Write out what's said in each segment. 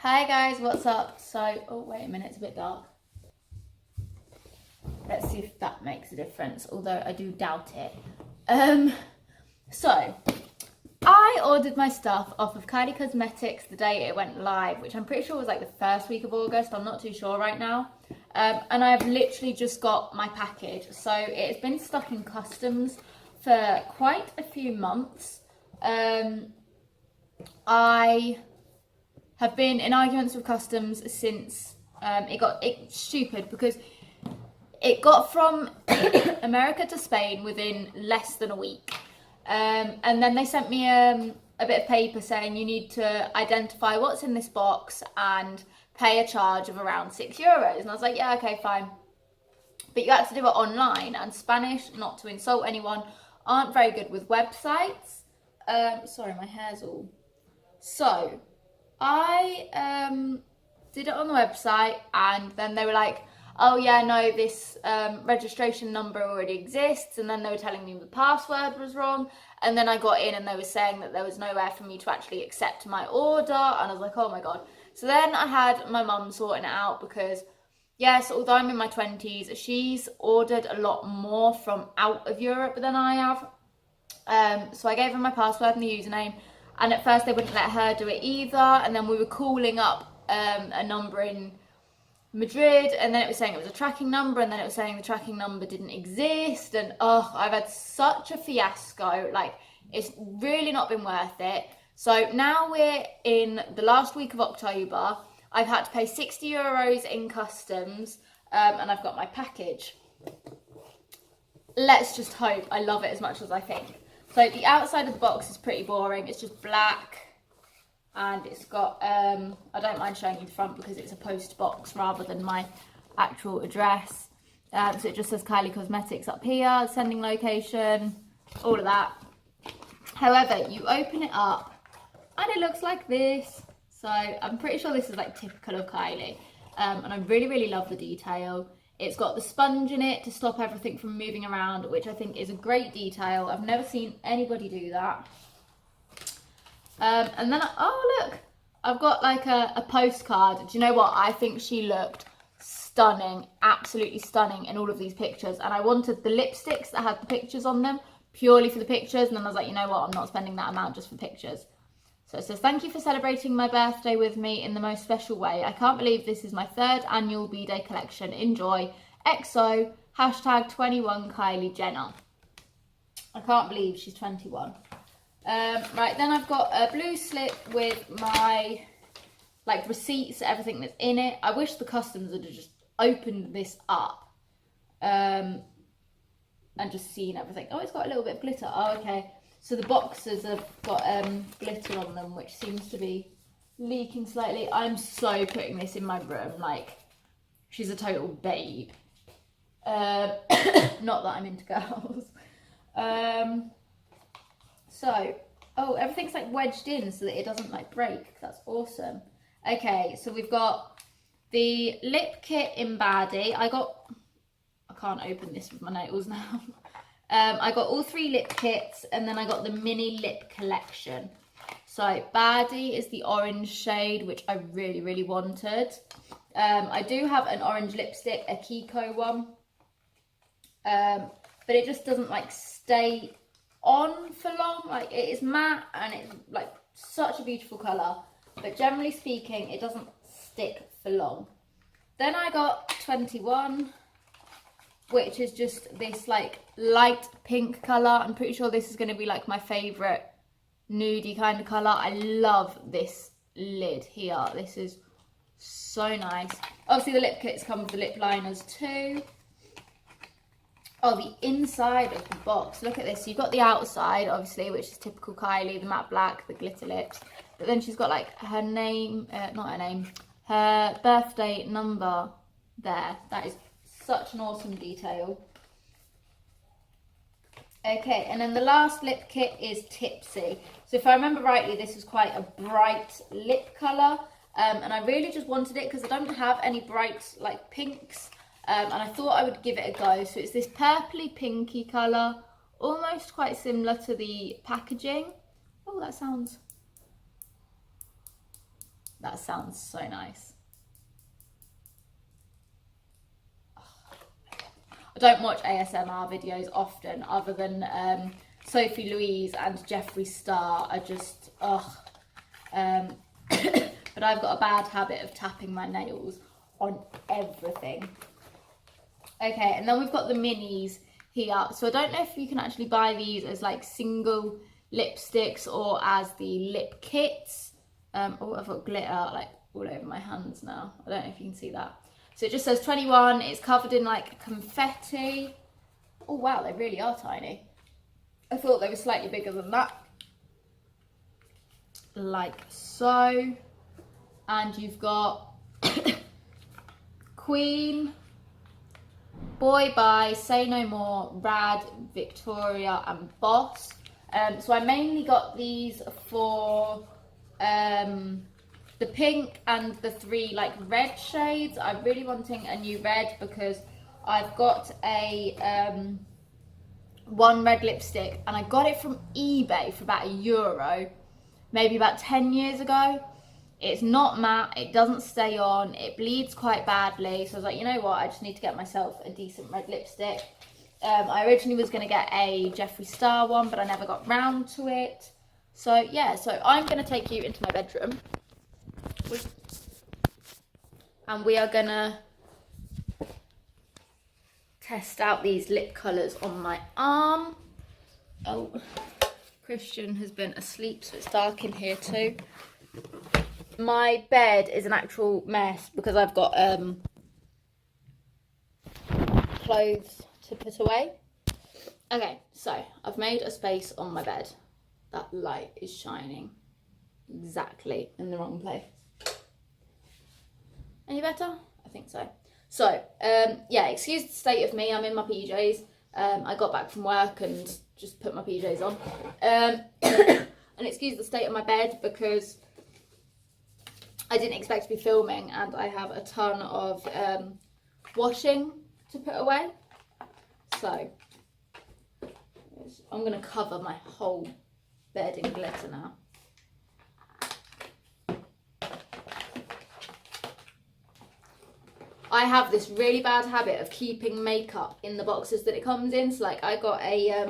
Hi guys, what's up? So, oh wait a minute, it's a bit dark. Let's see if that makes a difference, although I do doubt it. So, I ordered my stuff off of Kylie Cosmetics the day it went live, which I'm pretty sure was like the first week of August. I'm not too sure right now. And I've literally just got my package. So, it's been stuck in customs for quite a few months. I have been in arguments with customs since it's stupid because it got from America to Spain within less than a week. And then they sent me a bit of paper saying you need to identify what's in this box and pay a charge of around €6. And I was like, yeah, okay, fine. But you had to do it online, and Spanish, not to insult anyone, aren't very good with websites. Sorry, my hair's all... So, I did it on the website, and then they were like, oh yeah, no, this registration number already exists, and then they were telling me the password was wrong, and then I got in and they were saying that there was nowhere for me to actually accept my order, and I was like, oh my god. So then I had my mum sorting it out because, yes, although I'm in my 20s, she's ordered a lot more from out of Europe than I have. So I gave her my password and the username, and at first they wouldn't let her do it either, and then we were calling up a number in Madrid, and then it was saying it was a tracking number, and then it was saying the tracking number didn't exist, and I've had such a fiasco. Like, it's really not been worth it. So now we're in the last week of October. I've had to pay €60 in customs, and I've got my package. Let's just hope I love it as much as I think. So the outside of the box is pretty boring. It's just black, and it's got, I don't mind showing you the front because it's a post box rather than my actual address. So it just says Kylie Cosmetics up here, sending location, all of that. However, you open it up and it looks like this. So I'm pretty sure this is like typical of Kylie. And I really, really love the detail. It's got the sponge in it to stop everything from moving around, which I think is a great detail. I've never seen anybody do that. And then, oh look, I've got like a postcard. Do you know what? I think she looked stunning, absolutely stunning in all of these pictures. And I wanted the lipsticks that had the pictures on them purely for the pictures. And then I was like, you know what? I'm not spending that amount just for pictures. So it says, thank you for celebrating my birthday with me in the most special way. I can't believe this is my 3rd annual B-Day collection. Enjoy. XO, #21 Kylie Jenner. I can't believe she's 21. Right, then I've got a blue slip with my like receipts, everything that's in it. I wish the customs had just opened this up and just seen everything. Oh, it's got a little bit of glitter. Oh, okay. So the boxes have got glitter on them, which seems to be leaking slightly. I'm so putting this in my room, like she's a total babe. Not that I'm into girls. So, oh, everything's like wedged in so that it doesn't like break. That's awesome. Okay, so we've got the lip kit in Baddie. I can't open this with my nails now. I got all 3 lip kits, and then I got the mini lip collection. So Baddie is the orange shade, which I really, really wanted. I do have an orange lipstick, a Kiko one. But it just doesn't like stay on for long. Like, it is matte and it's like such a beautiful colour, but generally speaking it doesn't stick for long. Then I got 21, which is just this like light pink colour. I'm pretty sure this is going to be like my favourite nudie kind of colour. I love this lid here. This is so nice. Obviously the lip kits come with the lip liners too. Oh, the inside of the box. Look at this. You've got the outside, obviously, which is typical Kylie, the matte black, the glitter lips. But then she's got like her name, not her name, her birthday number there. That is such an awesome detail. Okay, and then the last lip kit is Tipsy. So if I remember rightly, this was quite a bright lip colour. And I really just wanted it because I don't have any bright like pinks. And I thought I would give it a go. So it's this purpley pinky colour, almost quite similar to the packaging. Oh, that sounds That sounds so nice. I don't watch ASMR videos often, other than Sophie Louise and Jeffree Star are just, ugh. But I've got a bad habit of tapping my nails on everything. Okay, and then we've got the minis here. So I don't know if you can actually buy these as like single lipsticks or as the lip kits. Oh, I've got glitter like all over my hands now. I don't know if you can see that. So it just says 21. It's covered in like confetti. Oh wow, they really are tiny. I thought they were slightly bigger than that. Like so. And you've got Queen, Boy Bye, Say No More, Rad, Victoria and Boss. So I mainly got these for the pink and the 3 like red shades. I'm really wanting a new red because I've got a one red lipstick and I got it from eBay for about €1, maybe about 10 years ago. It's not matte, it doesn't stay on, it bleeds quite badly. So I was like, you know what, I just need to get myself a decent red lipstick. I originally was going to get a Jeffree Star one, but I never got round to it. So yeah, so I'm going to take you into my bedroom. And we are going to test out these lip colours on my arm. Oh, Christian has been asleep, so it's dark in here too. My bed is an actual mess because I've got clothes to put away. Okay, so I've made a space on my bed. That light is shining exactly in the wrong place. Any better? I think so. So, yeah, excuse the state of me. I'm in my PJs. I got back from work and just put my PJs on. And excuse the state of my bed because I didn't expect to be filming and I have a ton of washing to put away. So I'm going to cover my whole bed in glitter now. I have this really bad habit of keeping makeup in the boxes that it comes in. So like I got a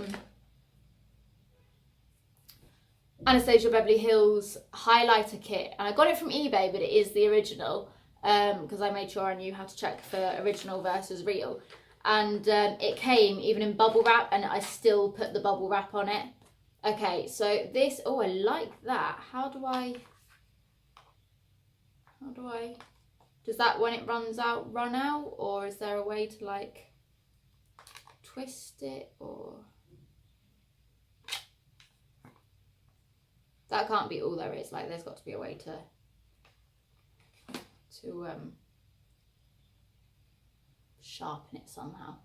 Anastasia Beverly Hills highlighter kit and I got it from eBay, but it is the original because I made sure I knew how to check for original versus real. And it came even in bubble wrap and I still put the bubble wrap on it. Okay, so this, oh, I like that. How do I, does that when it runs out, run out? Or is there a way to like twist it or? That can't be all there is. Like there's got to be a way to sharpen it somehow.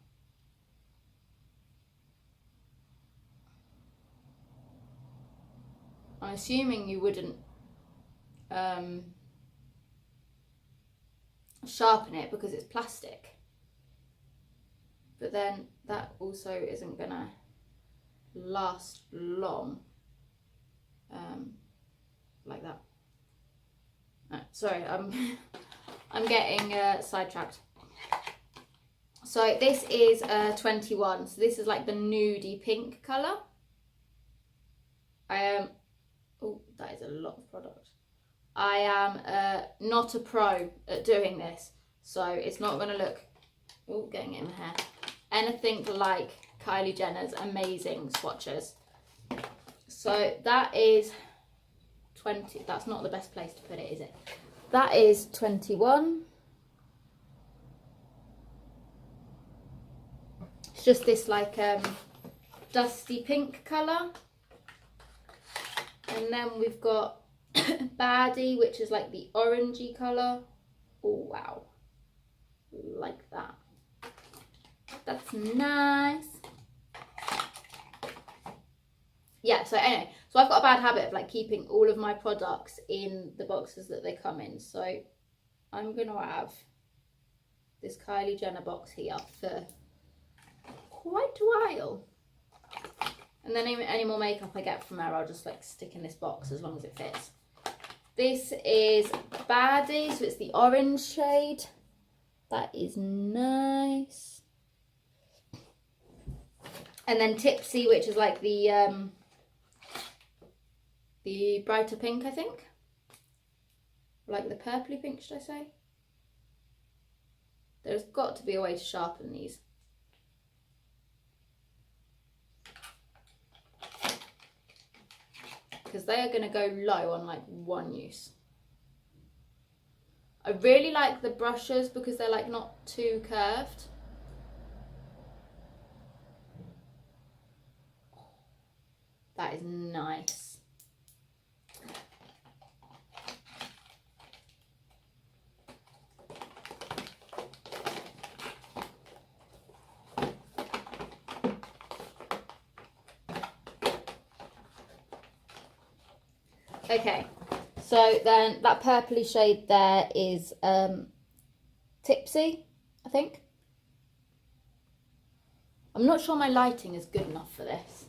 I'm assuming you wouldn't sharpen it because it's plastic. But then that also isn't gonna last long. Like that. No, sorry, I'm getting sidetracked. So this is 21. So this is like the nudie pink colour. I am. Oh, that is a lot of product. I am not a pro at doing this, so it's not going to look. Oh, getting it in the hair. Anything like Kylie Jenner's amazing swatches. So that is 20. That's not the best place to put it, is it? That is 21. It's just this like dusty pink colour. And then we've got Baddie, which is like the orangey colour. Oh, wow. Like that. That's nice. Yeah, so anyway, so I've got a bad habit of like keeping all of my products in the boxes that they come in. So I'm going to have this Kylie Jenner box here for quite a while. And then any more makeup I get from her, I'll just like stick in this box as long as it fits. This is Baddie, so it's the orange shade. That is nice. And then Tipsy, which is like the brighter pink, I think. Like the purpley pink, should I say? There's got to be a way to sharpen these. Because they are going to go low on like one use. I really like the brushes because they're like not too curved. That is nice. Okay, so then that purpley shade there is Tipsy, I think. I'm not sure my lighting is good enough for this.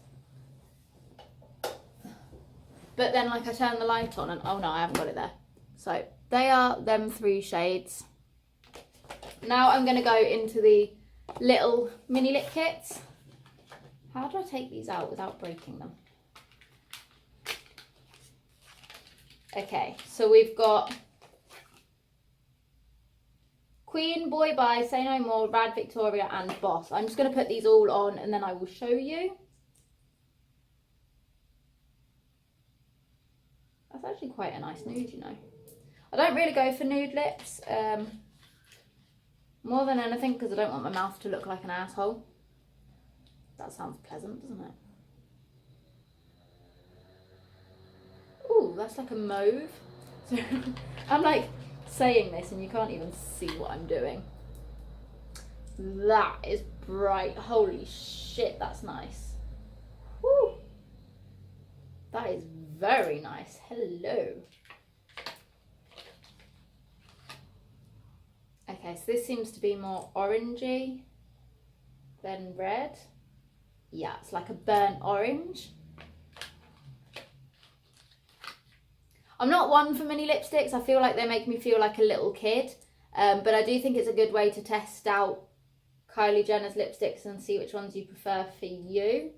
But then like I turn the light on and oh no, I haven't got it there. So they are them 3 shades. Now I'm going to go into the little mini lip kits. How do I take these out without breaking them? Okay, so we've got Queen, Boy Bye, Say No More, Rad Victoria and Boss. I'm just going to put these all on and then I will show you. That's actually quite a nice nude, you know. I don't really go for nude lips, more than anything because I don't want my mouth to look like an asshole. That sounds pleasant, doesn't it? Ooh, that's like a mauve. So I'm like saying this and you can't even see what I'm doing. That is bright. Holy shit, that's nice. Woo! That is very nice. Hello. Okay, so this seems to be more orangey than red. Yeah, it's like a burnt orange. I'm not one for mini lipsticks. I feel like they make me feel like a little kid. But I do think it's a good way to test out Kylie Jenner's lipsticks and see which ones you prefer for you.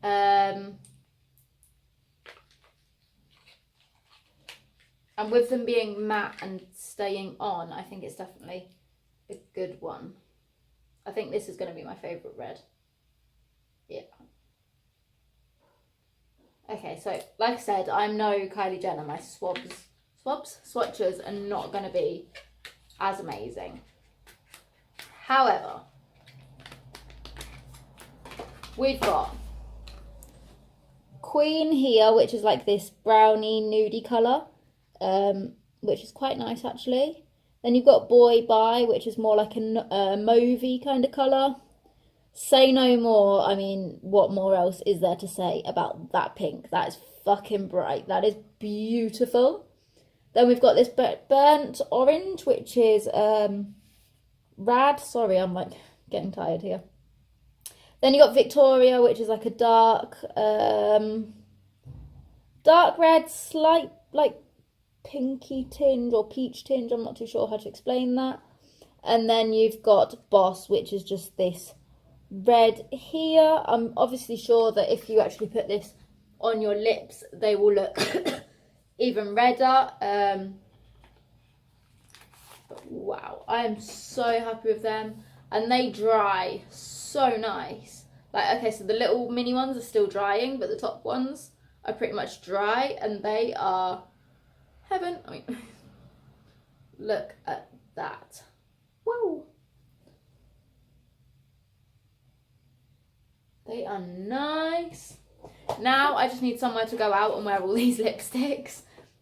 And with them being matte and staying on, I think it's definitely a good one. I think this is going to be my favourite red. Yeah. Okay, so like I said, I'm no Kylie Jenner. My swatches are not going to be as amazing. However, we've got Queen here, which is like this brownie nudie colour, which is quite nice actually. Then you've got Boy Bye, which is more like a mauvey kind of colour. Say No More, I mean, what more else is there to say about that pink? That is fucking bright. That is beautiful. Then we've got this burnt orange, which is Rad. Sorry, I'm like getting tired here. Then you got Victoria, which is like a dark red, slight like pinky tinge or peach tinge. I'm not too sure how to explain that. And then you've got Boss, which is just this red here. I'm obviously sure that if you actually put this on your lips, they will look even redder. But wow, I am so happy with them, and they dry so nice. Like, okay, so the little mini ones are still drying, but the top ones are pretty much dry, and they are heaven. I mean, look at that. Whoa. They are nice. Now I just need somewhere to go out and wear all these lipsticks.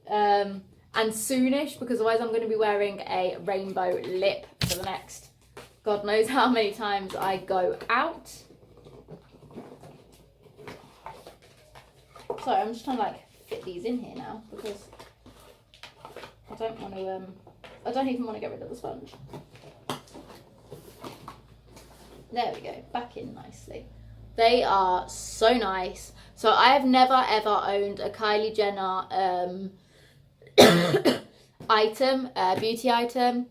And soonish, because otherwise I'm going to be wearing a rainbow lip for the next God knows how many times I go out. Sorry, I'm just trying to like fit these in here now because I don't want to, I don't even want to get rid of the sponge. There we go, back in nicely. They are so nice. So I have never ever owned a Kylie Jenner item, beauty item.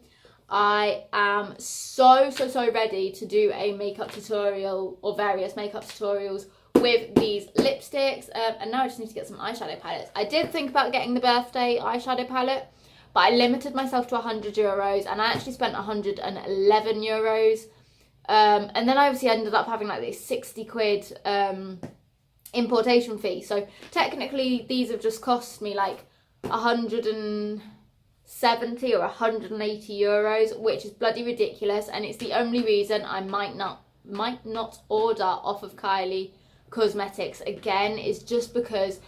I am so ready to do a makeup tutorial or various makeup tutorials with these lipsticks, and now I just need to get some eyeshadow palettes. I did think about getting the birthday eyeshadow palette, but I limited myself to €100 and I actually spent €111. And then I obviously ended up having like this 60 quid importation fee. So technically these have just cost me like 170 or 180 euros, which is bloody ridiculous. And it's the only reason I might not order off of Kylie Cosmetics again, is just because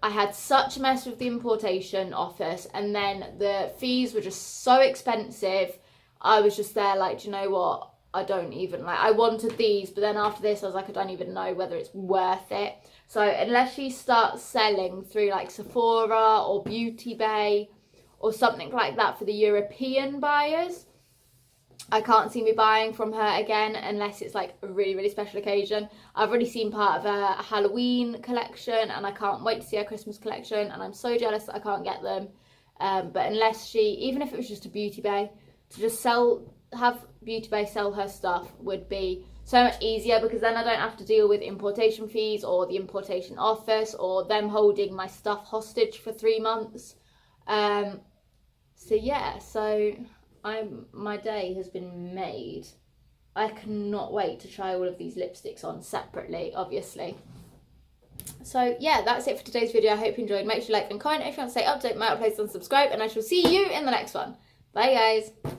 I had such a mess with the importation office, and then the fees were just so expensive. I was just there like, do you know what? I don't even like, I wanted these, but then after this I was like, I don't even know whether it's worth it. So unless you start selling through like Sephora or Beauty Bay or something like that for the European buyers, I can't see me buying from her again unless it's like a really special occasion. I've already seen part of her Halloween collection and I can't wait to see her Christmas collection, and I'm so jealous that I can't get them. But unless she, even if it was just a Beauty Bay, to just have Beauty Bay sell her stuff would be so much easier, because then I don't have to deal with importation fees or the importation office or them holding my stuff hostage for 3 months. So yeah, so my day has been made. I cannot wait to try all of these lipsticks on separately, obviously. So yeah, that's it for today's video. I hope you enjoyed. Make sure you like and comment if you want to stay up to date with my uploads, and subscribe, and I shall see you in the next one. Bye guys.